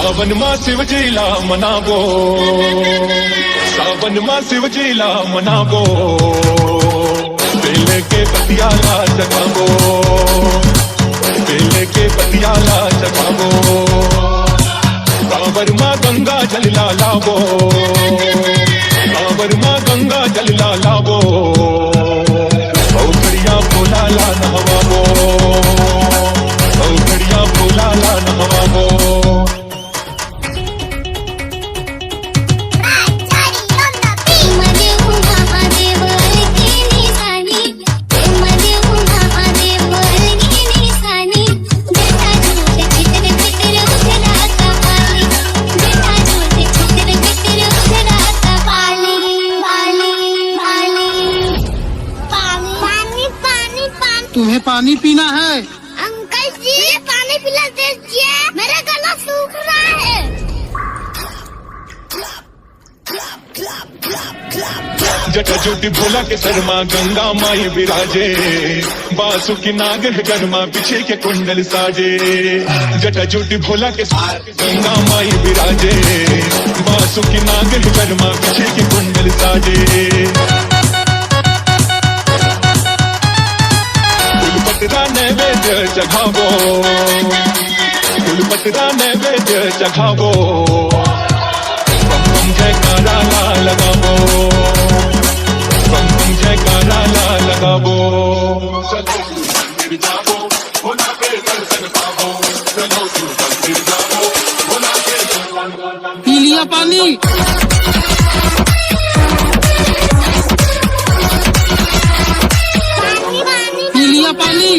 सावन मां शिवजीला मनावो, सावन मां शिवजीला मनावो, बेले के पतियाला चढ़ावो, बेले के पतियाला चढ़ावो, कांवर मां गंगा जल लावो, कांवर मां गंगा जल लावो, औखड़िया भोला ला नहवावो, औखड़िया भोला ला नहवावो। तुम्हें पानी पीना है? अंकल जी पानी पिला दीजिए, मेरा गला सूख रहा है। जटाजूटी भोला के शर्मा गंगा माई विराजे, बासुकी नाग है गरमा पीछे के कुंडल साजे। जटाजूटी भोला के गंगा माई विराजे, बासुकी नाग है गरमा पीछे के कुंडल साजे। कुलपतरा नैवेद्य चढ़ावो, कुलपतरा नैवेद्य चढ़ावो, बम बम जयकारा ला लगावो, बम बम जयकारा ला लगावो। चलो मंदिर जाओ, भोला के दर्शन पावो, चलो मंदिर जाओ, भोला के दर्शन पावो। पी लिया पानी? पी लिया पानी?